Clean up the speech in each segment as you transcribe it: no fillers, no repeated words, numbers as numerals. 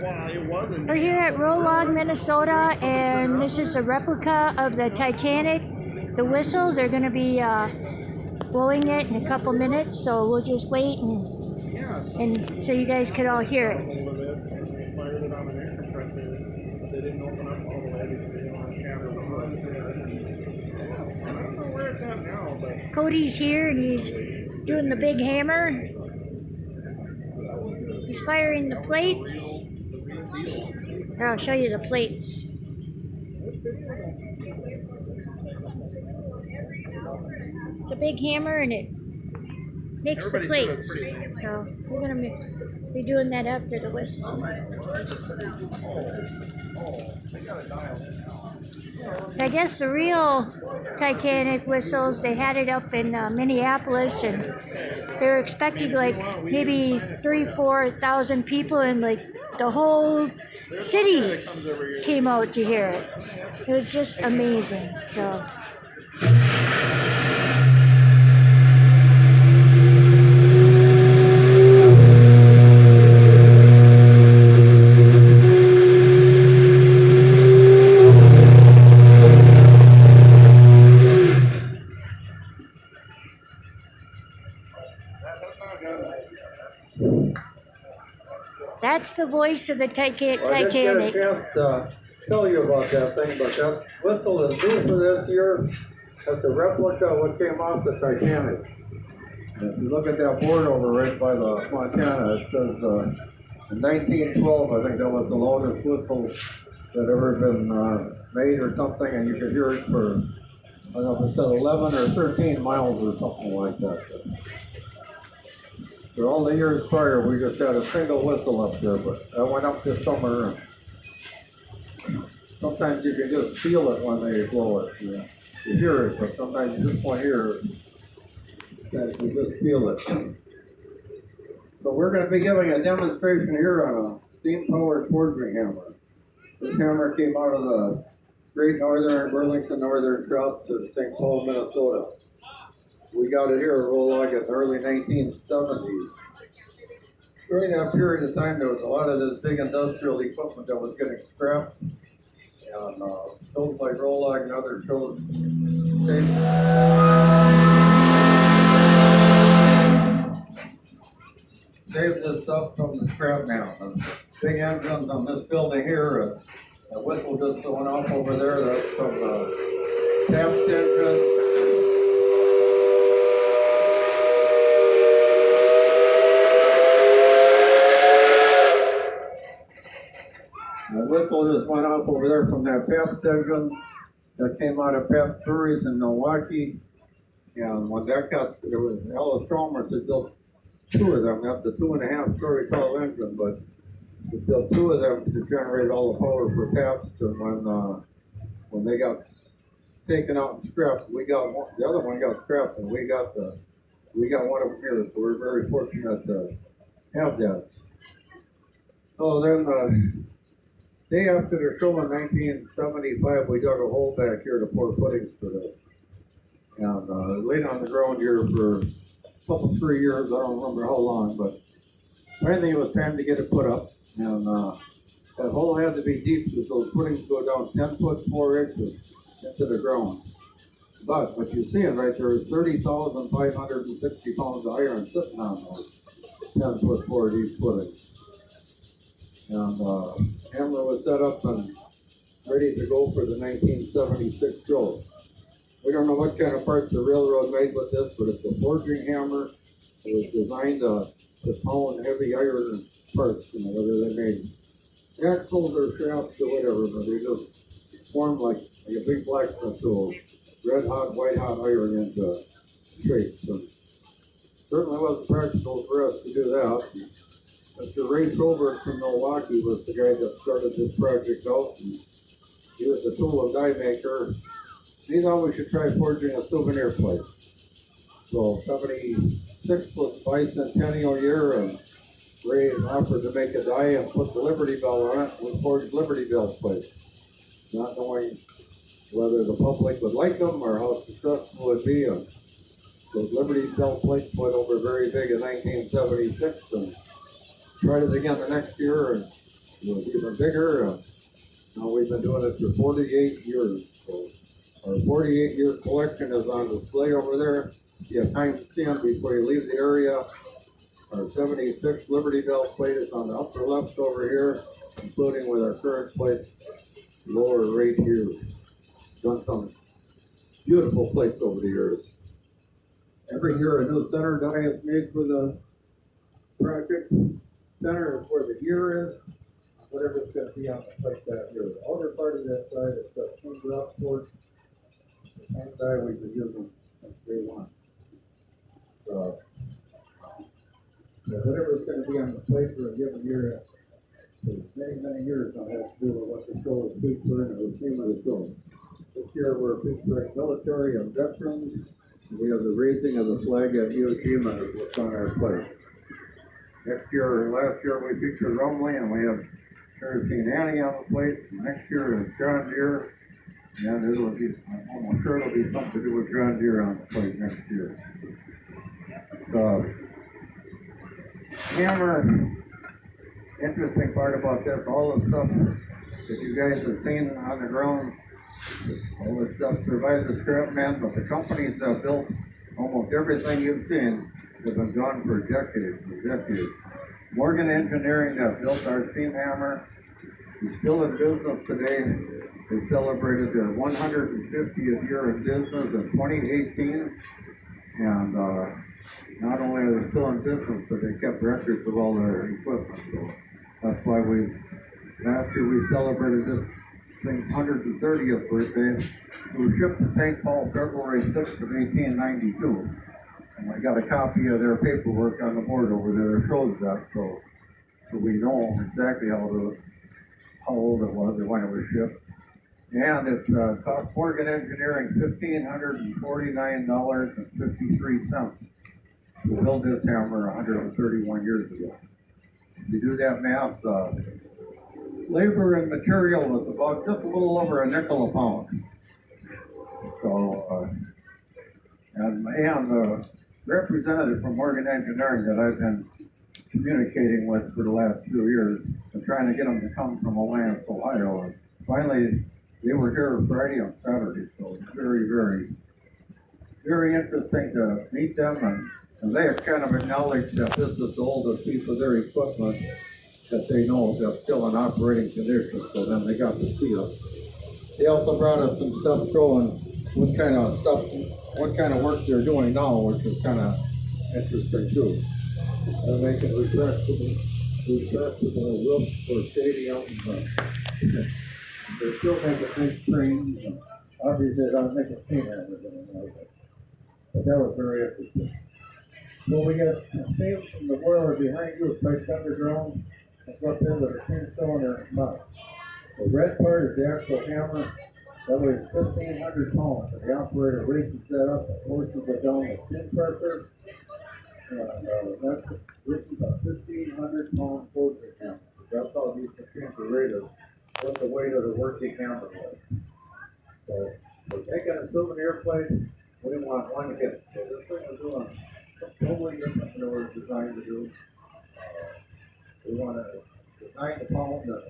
We're here at Rollag, Minnesota, and this is a replica of the Titanic. The whistle, they're going to be blowing it in a couple minutes, so we'll just wait and so you guys could all hear it. Cody's here and he's doing the big hammer. He's firing the plates. Here, I'll show you the plates. It's a big hammer and it makes the plates. So we're gonna be doing that after the whistle. I guess the real Titanic whistles, they had it up in Minneapolis, and they were expecting like maybe 3,000-4,000 people, and like the whole city came out to hear it. It was just amazing. So. That's the voice of the Titanic. I didn't get a chance to tell you about that thing, but that whistle is due for this year. That's a replica of what came off the Titanic. And if you look at that board over right by the Montana, it says in 1912, I think that was the loudest whistle that ever been made or something, and you could hear it for, I don't know if it said 11 or 13 miles or something like that. For all the years prior, we just had a single whistle up there, but I went up this summer. And sometimes you can just feel it when they blow it. You hear it, but sometimes you just won't hear it. You just feel it. So we're going to be giving a demonstration here on a steam-powered forging hammer. This hammer came out of the Great Northern Burlington Northern Trout in St. Paul, Minnesota. We got it here at Rollag in the early 1970s. During that period of time, there was a lot of this big industrial equipment that was getting scrapped. And built by Rollag and other shows. Saved this stuff from the scrap now. The big engines on this building here, a whistle just going off over there, that's from the Taft engine. The whistle just went off over there from that Pabst engine that came out of Pabst breweries in Milwaukee. And when that got, there was Ellis Stromers that built two of them. That's a 2.5-story tall engine, but they built two of them to generate all the power for Pabst. And when they got taken out and scrapped, we got one, the other one got scrapped, and we got one of them here. So we're very fortunate to have that. So then. Day after the show in 1975, we dug a hole back here to pour footings for this. And laid on the ground here for a couple, 3 years, I don't remember how long, but finally it was time to get it put up. And that hole had to be deep because those footings go down 10 foot 4 inches into the ground. But what you see it right there is 30,560 pounds of iron sitting on those 10 foot 4 deep footings. And hammer was set up and ready to go for the 1976 show. We don't know what kind of parts the railroad made with this, but it's a forging hammer. It was designed to pound heavy iron parts, whether they made axles or shafts or whatever, but they just formed like a big blacksmith tool, red hot, white hot iron into shapes. And certainly wasn't practical for us to do that. Mr. Ray Colbert from Milwaukee was the guy that started this project out. He was a tool and die maker. He thought we should try forging a souvenir plate. So 76 was bicentennial year, and Ray offered to make a die and put the Liberty Bell on it. We forged Liberty Bell plates, not knowing whether the public would like them or how successful it would be. And those Liberty Bell plates went over very big in 1976, and tried it again the next year, and it was even bigger. Now we've been doing it for 48 years. So our 48-year collection is on display over there. You have time to see them before you leave the area. Our 76 Liberty Bell plate is on the upper left over here, including with our current plate lower right here. Done some beautiful plates over the years. Every year a new center die is made for the project. Center is where the ear is, whatever's going to be on the plate that year. The outer part of that side is the twin drop port. The same die we've been using since day one. So whatever's going to be on the plate for a given year, for many years, I'll have to do with what the show is featuring or the theme of the show. This year we're featuring military and veterans. We have the raising of the flag at Iwo Jima is what's on our plate. Last year we featured Rumley, and we have Hurricane Annie on the plate. Next year is John Deere, and I'm sure it'll be something to do with John Deere on the plate next year. Hammer, interesting part about this, all the stuff that you guys have seen on the ground, all this stuff survived the scrap man, but the companies that built almost everything you've seen have been gone for decades and decades. Morgan Engineering that built our steam hammer is still in business today. They celebrated their 150th year in business in 2018, and not only are they still in business, but they kept records of all their equipment. So that's why last year we celebrated this thing's 130th birthday. It was shipped to St. Paul February 6th of 1892. And I got a copy of their paperwork on the board over there that shows that, so we know exactly how old it was and when it was shipped. And it cost Morgan Engineering $1,549.53 to build this hammer 131 years ago. If you do that math, labor and material was about just a little over a nickel a pound. So, and the representative from Morgan Engineering that I've been communicating with for the last few years and trying to get them to come from Alliance, Ohio. And finally, they were here Friday and Saturday, so it's very, very, very interesting to meet them. And they have kind of acknowledged that this is the oldest piece of their equipment that they know that's still in operating condition, so then they got to see us. They also brought us some stuff showing what kind of work they're doing now, which is kind of interesting too. They're making retractable roofs for stadiums. They're still making big trains. Obviously, they're not making steam hammers anymore, but that was very interesting. So we got steam from the boiler behind you, it's placed underground. It's up there with a tin cylinder mouth. The red part is the actual hammer. That weighs 1,500 pounds. The operator raises that up and forces it down with tin pressure. This is a 1,500 pound forging hammer. That's how these machines are rated. What the weight of the working hammer was. So we're taking a souvenir plate. We didn't want one hit. So this thing is doing totally different than it was designed to do. We want to design the pound and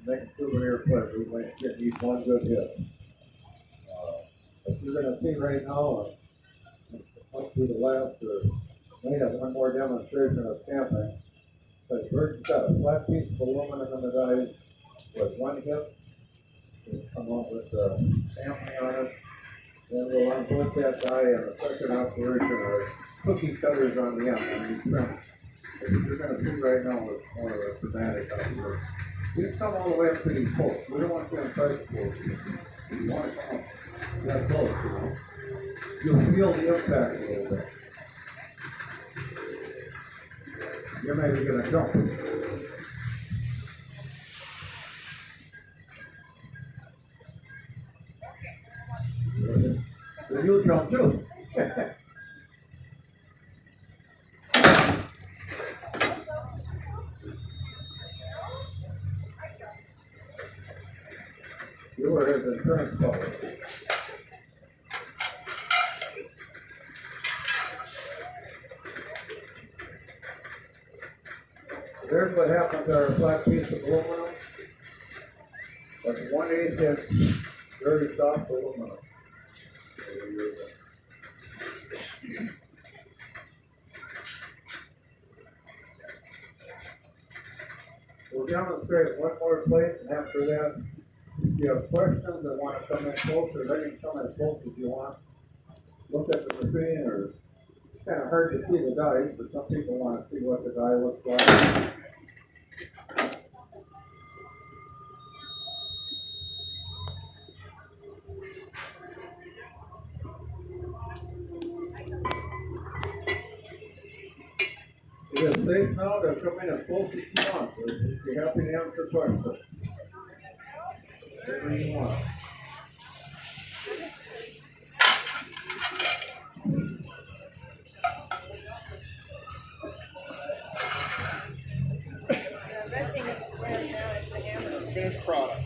make a souvenir plate. We might need one good hit. As you're going to see right now, up through the last, we have one more demonstration of stamping. But we've got a flat piece of aluminum in the dies with one hip. We'll come up with stamping on it. Then we'll unbolt that die, and the second operation are cookie cutters on the end. And these trims. What you're going to see right now is more of a dramatic operation. We come all the way up to these posts. We don't want to inside the posts. We want to come up that close, you know. You'll feel the impact a little bit. You're maybe going to jump. So you'll jump too. You were his insurance policy. There's a what happened to our flat piece of aluminum. But 1/8 inch very soft aluminum. We'll demonstrate one more plate, and after that, if you have questions or want to come in closer, they can come as close as you want. Look at the machine, or it's kind of hard to see the dice, but some people want to see what the die looks like. It is safe now to come in as close as you want. We'll be happy to answer questions. Whatever you want. The red thing is right now is the hammer. Finished product.